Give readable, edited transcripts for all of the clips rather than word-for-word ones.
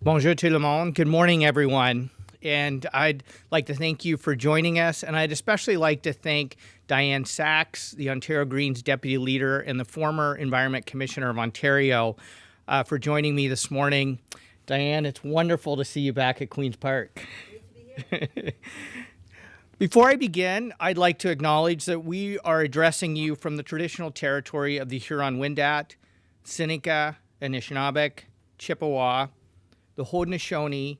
Bonjour tout le monde. Good morning, everyone. And I'd like to thank you for joining us. And I'd especially like to thank Dianne Saxe, the Ontario Greens Deputy Leader and the former Environment Commissioner of Ontario, for joining me this morning. Dianne, it's wonderful to see you back at Queen's Park. Great to be here. Before I begin, I'd like to acknowledge that we are addressing you from the traditional territory of the Huron-Wendat, Seneca, Anishinaabeg, Chippewa, the Haudenosaunee,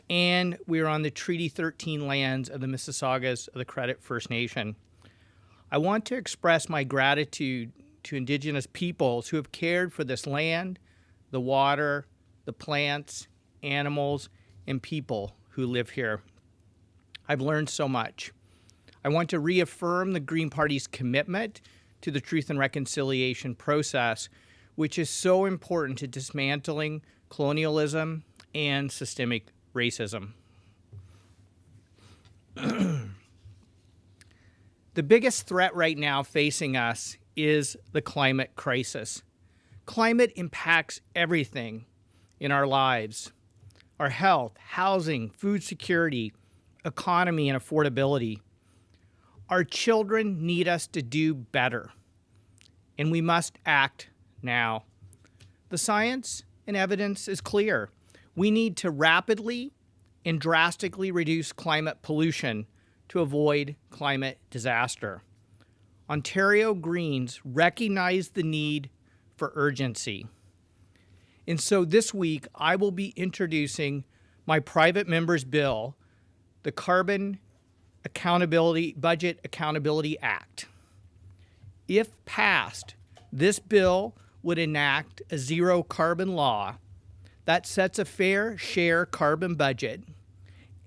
and we are on the Treaty 13 lands of the Mississaugas of the Credit First Nation. I want to express my gratitude to Indigenous peoples who have cared for this land, the water, the plants, animals, and people who live here. I've learned so much. I want to reaffirm the Green Party's commitment to the Truth and Reconciliation process, which is so important to dismantling colonialism and systemic racism. The biggest threat right now facing us is the climate crisis. Climate impacts everything in our lives: our health, housing, food security, economy, and affordability. Our children need us to do better, and we must act now. The science and evidence is clear. We need to rapidly and drastically reduce climate pollution to avoid climate disaster. Ontario Greens recognize the need for urgency. And so this week, I will be introducing my private member's bill, the Carbon Budget Accountability Act. If passed, this bill would enact a zero carbon law that sets a fair share carbon budget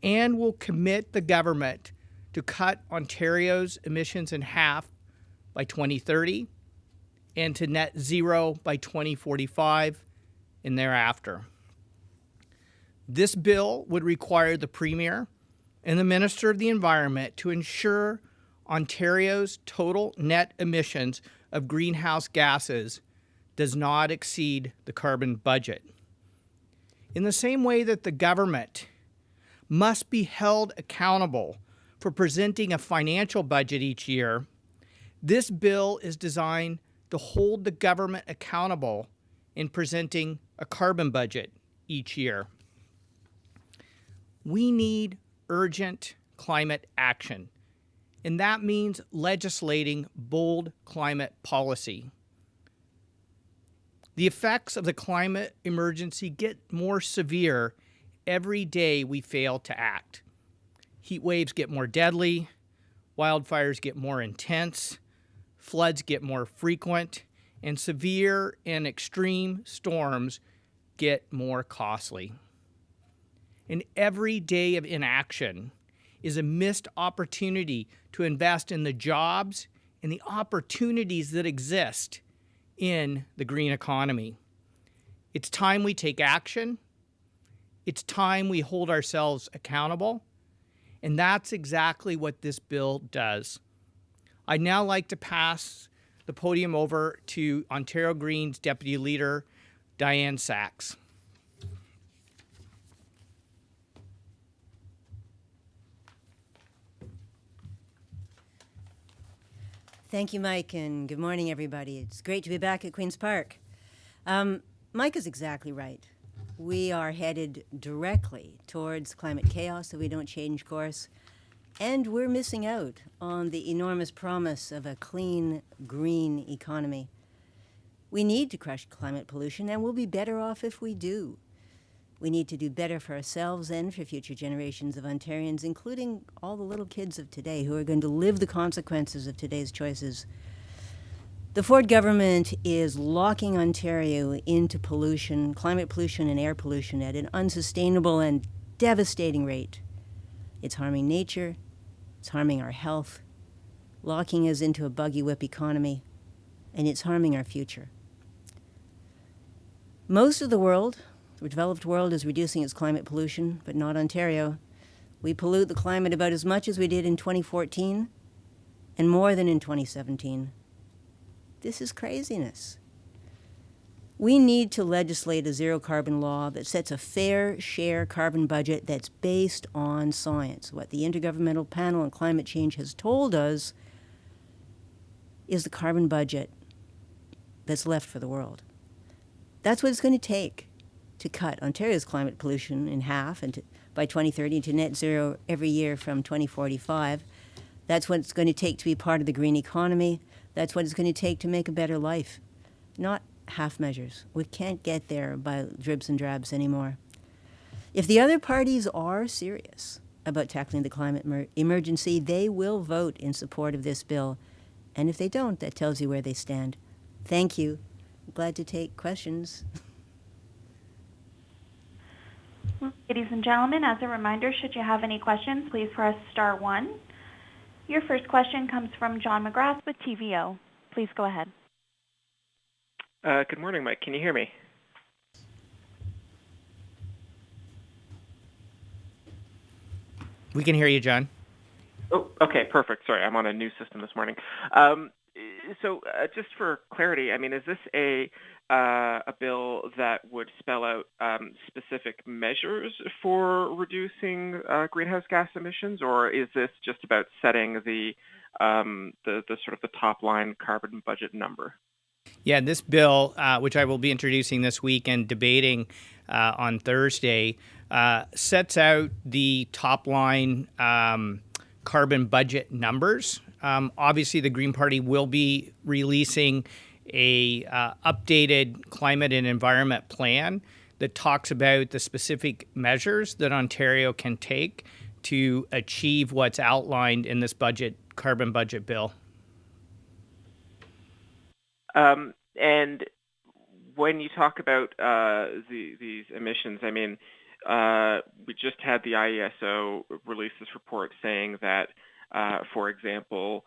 and will commit the government to cut Ontario's emissions in half by 2030 and to net zero by 2045 and thereafter. This bill would require the Premier and the Minister of the Environment to ensure Ontario's total net emissions of greenhouse gases does not exceed the carbon budget. In the same way that the government must be held accountable for presenting a financial budget each year, this bill is designed to hold the government accountable in presenting a carbon budget each year. We need urgent climate action, and that means legislating bold climate policy. The effects of the climate emergency get more severe every day we fail to act. Heat waves get more deadly, wildfires get more intense, floods get more frequent, and severe and extreme storms get more costly. And every day of inaction is a missed opportunity to invest in the jobs and the opportunities that exist in the green economy. It's time we take action. It's time we hold ourselves accountable. And that's exactly what this bill does. I'd now like to pass the podium over to Ontario Greens Deputy Leader, Dianne Saxe. Thank you, Mike, and good morning, everybody. It's great to be back at Queen's Park. Mike is exactly right. We are headed directly towards climate chaos if we don't change course, and we're missing out on the enormous promise of a clean, green economy. We need to crush climate pollution, and we'll be better off if we do. We need to do better for ourselves and for future generations of Ontarians, including all the little kids of today who are going to live the consequences of today's choices. The Ford government is locking Ontario into pollution, climate pollution and air pollution at an unsustainable and devastating rate. It's harming nature, it's harming our health, locking us into a buggy whip economy, and it's harming our future. Most of the world, the developed world, is reducing its climate pollution, but not Ontario. We pollute the climate about as much as we did in 2014 and more than in 2017. This is craziness. We need to legislate a zero carbon law that sets a fair share carbon budget that's based on science. What the Intergovernmental Panel on Climate Change has told us is the carbon budget that's left for the world. That's what it's going to take to cut Ontario's climate pollution in half and by 2030 to net zero every year from 2045. That's what it's going to take to be part of the green economy. That's what it's going to take to make a better life, not half measures. We can't get there by dribs and drabs anymore. If the other parties are serious about tackling the climate emergency, they will vote in support of this bill. And if they don't, that tells you where they stand. Thank you. I'm glad to take questions. Ladies and gentlemen, as a reminder, should you have any questions, please press star 1. Your first question comes from John McGrath with TVO. Please go ahead. Good morning, Mike. Can you hear me? We can hear you, John. Oh, okay, perfect. Sorry, I'm on a new system this morning. So just for clarity, I mean, is this a bill that would spell out specific measures for reducing greenhouse gas emissions, or is this just about setting the sort of the top line carbon budget number? Yeah, this bill, which I will be introducing this week and debating on Thursday, sets out the top line carbon budget numbers. Obviously, the Green Party will be releasing a updated climate and environment plan that talks about the specific measures that Ontario can take to achieve what's outlined in this carbon budget bill. And when you talk about these emissions, I mean, we just had the IESO release this report saying that, for example,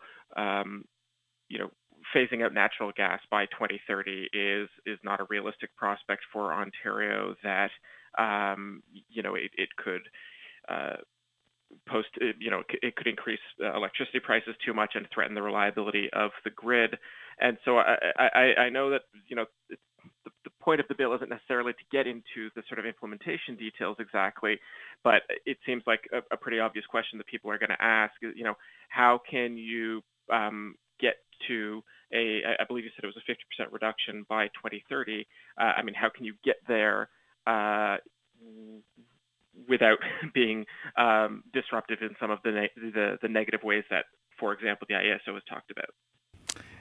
phasing out natural gas by 2030 is not a realistic prospect for Ontario. That it could it could increase electricity prices too much and threaten the reliability of the grid. And so I know that the point of the bill isn't necessarily to get into the sort of implementation details exactly, but it seems like a pretty obvious question that people are going to ask. How can you get to I believe you said it was a 50% reduction by 2030. I mean, how can you get there without being disruptive in some of the negative ways that, for example, the IESO has talked about?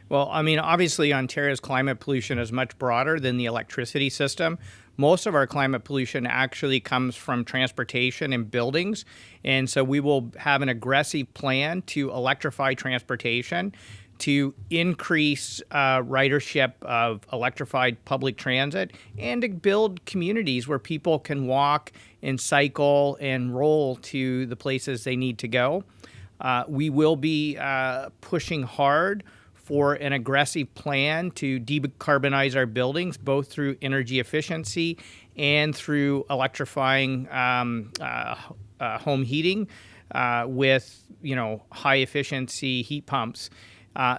Well, I mean, obviously, Ontario's climate pollution is much broader than the electricity system. Most of our climate pollution actually comes from transportation and buildings. And so we will have an aggressive plan to electrify transportation, to increase ridership of electrified public transit, and to build communities where people can walk and cycle and roll to the places they need to go. We will be pushing hard for an aggressive plan to decarbonize our buildings, both through energy efficiency and through electrifying home heating with high efficiency heat pumps.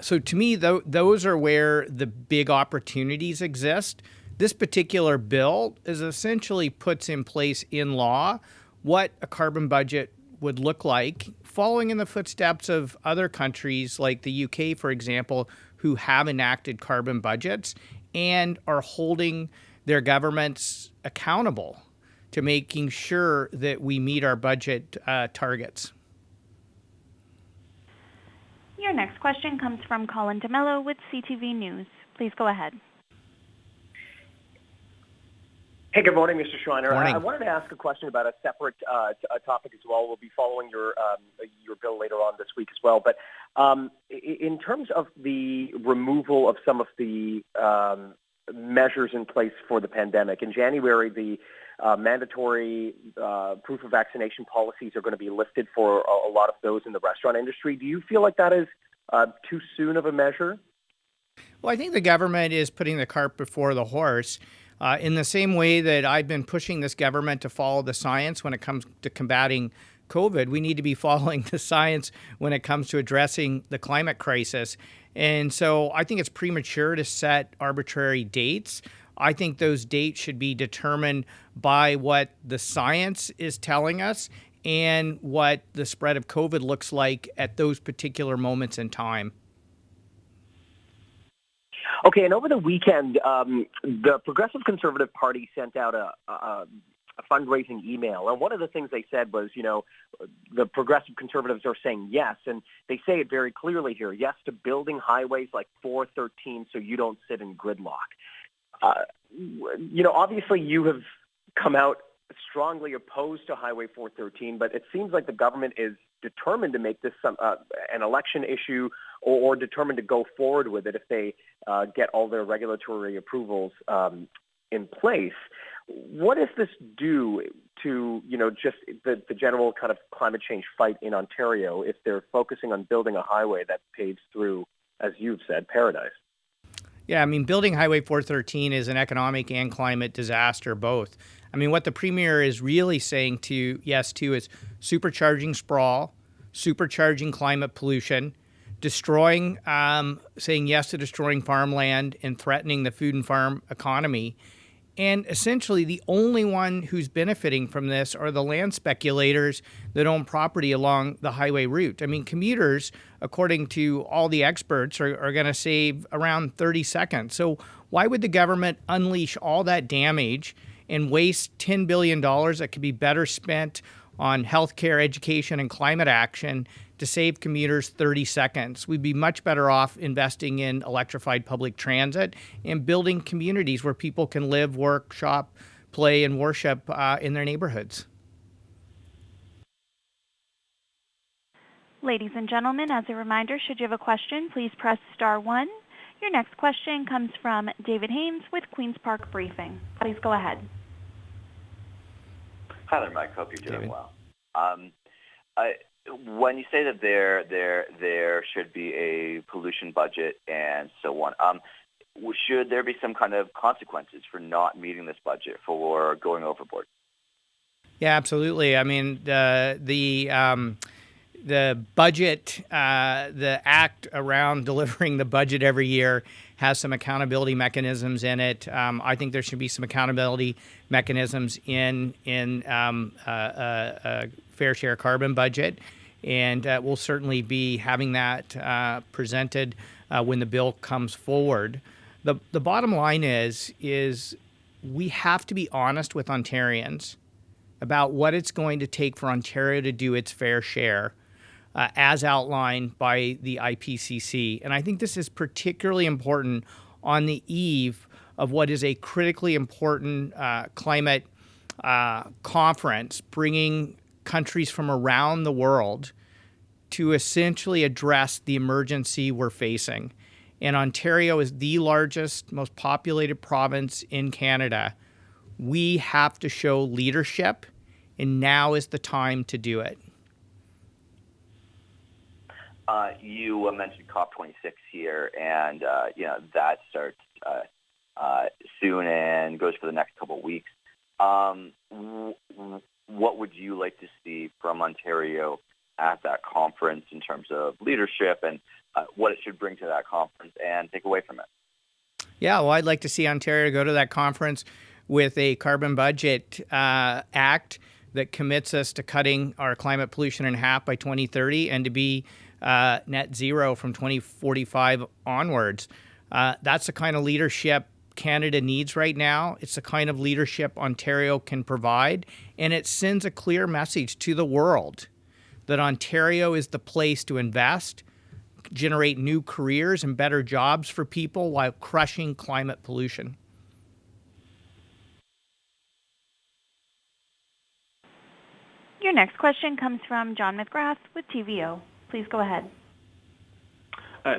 So to me, those are where the big opportunities exist. This particular bill is essentially puts in place in law what a carbon budget would look like, following in the footsteps of other countries like the UK, for example, who have enacted carbon budgets and are holding their governments accountable to making sure that we meet our budget targets. Your next question comes from Colin DeMello with CTV News. Please go ahead. Hey, good morning, Mr. Schreiner. Morning. I wanted to ask a question about a separate topic as well. We'll be following your bill later on this week as well. But in terms of the removal of some of the measures in place for the pandemic, in January, the mandatory proof of vaccination policies are going to be lifted for a lot of those in the restaurant industry. Do you feel like that is too soon of a measure? Well, I think the government is putting the cart before the horse. In the same way that I've been pushing this government to follow the science when it comes to combating COVID, we need to be following the science when it comes to addressing the climate crisis. And so I think it's premature to set arbitrary dates. I think those dates should be determined by what the science is telling us and what the spread of COVID looks like at those particular moments in time. Okay, and over the weekend, the Progressive Conservative Party sent out a fundraising email, and one of the things they said was, the Progressive Conservatives are saying yes, and they say it very clearly here, yes to building highways like 413 so you don't sit in gridlock. Obviously you have come out strongly opposed to Highway 413, but it seems like the government is determined to make this an election issue or determined to go forward with it if they get all their regulatory approvals in place. What does this do to, just the general kind of climate change fight in Ontario if they're focusing on building a highway that paves through, as you've said, paradise? Yeah, I mean, building Highway 413 is an economic and climate disaster, both. I mean, what the Premier is really saying yes to is supercharging sprawl, supercharging climate pollution, saying yes to destroying farmland and threatening the food and farm economy. And essentially, the only one who's benefiting from this are the land speculators that own property along the highway route. I mean, commuters, according to all the experts, are going to save around 30 seconds. So why would the government unleash all that damage and waste $10 billion that could be better spent on healthcare, education, and climate action to save commuters 30 seconds? We'd be much better off investing in electrified public transit and building communities where people can live, work, shop, play, and worship in their neighborhoods. Ladies and gentlemen, as a reminder, should you have a question, please press star 1. Your next question comes from David Haynes with Queen's Park Briefing. Please go ahead. Hi there, Mike. Hope you're doing well. When you say that there should be a pollution budget and so on, should there be some kind of consequences for not meeting this budget, for going overboard? Yeah, absolutely. I mean, the budget, the act around delivering the budget every year has some accountability mechanisms in it. I think there should be some accountability mechanisms in a fair share carbon budget, and we'll certainly be having that presented when the bill comes forward. The bottom line is we have to be honest with Ontarians about what it's going to take for Ontario to do its fair share, as outlined by the IPCC. And I think this is particularly important on the eve of what is a critically important climate conference, bringing countries from around the world to essentially address the emergency we're facing. And Ontario is the largest, most populated province in Canada. We have to show leadership, and now is the time to do it. You mentioned COP26 here, and that starts soon and goes for the next couple of weeks. What would you like to see from Ontario at that conference in terms of leadership and what it should bring to that conference and take away from it? Yeah, well, I'd like to see Ontario go to that conference with a carbon budget act that commits us to cutting our climate pollution in half by 2030 and to be net zero from 2045 onwards. That's the kind of leadership Canada needs right now. It's the kind of leadership Ontario can provide, and it sends a clear message to the world that Ontario is the place to invest, generate new careers and better jobs for people while crushing climate pollution. Your next question comes from John McGrath with TVO. Please go ahead.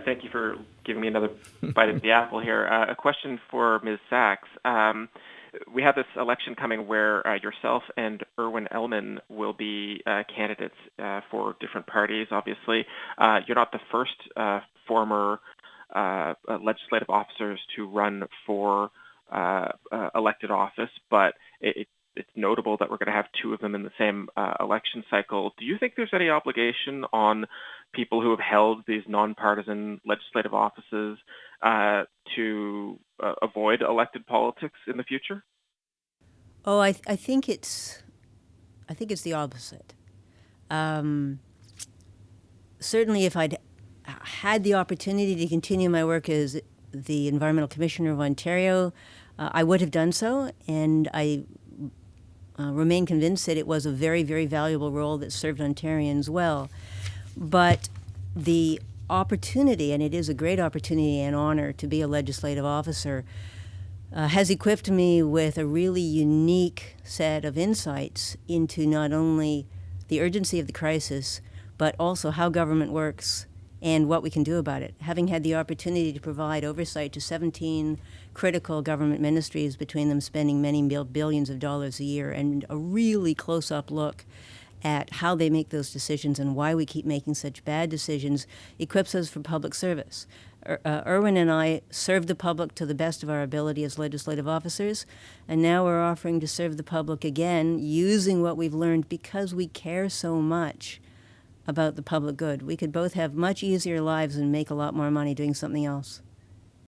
Thank you for giving me another bite at the apple here. A question for Ms. Saxe. We have this election coming where yourself and Erwin Ellman will be candidates for different parties, obviously. You're not the first former legislative officers to run for elected office, but it's notable that we're going to have two of them in the same election cycle. Do you think there's any obligation on people who have held these nonpartisan legislative offices to avoid elected politics in the future? Oh, I think it's the opposite. Certainly, if I'd had the opportunity to continue my work as the Environmental Commissioner of Ontario, I would have done so, and I remain convinced that it was a very, very valuable role that served Ontarians well. But the opportunity, and it is a great opportunity and honor to be a legislative officer, has equipped me with a really unique set of insights into not only the urgency of the crisis, but also how government works and what we can do about it. Having had the opportunity to provide oversight to 17 critical government ministries, between them spending many billions of dollars a year, and a really close-up look at how they make those decisions and why we keep making such bad decisions, equips us for public service. Irwin and I served the public to the best of our ability as legislative officers, and now we're offering to serve the public again using what we've learned because we care so much about the public good. We could both have much easier lives and make a lot more money doing something else.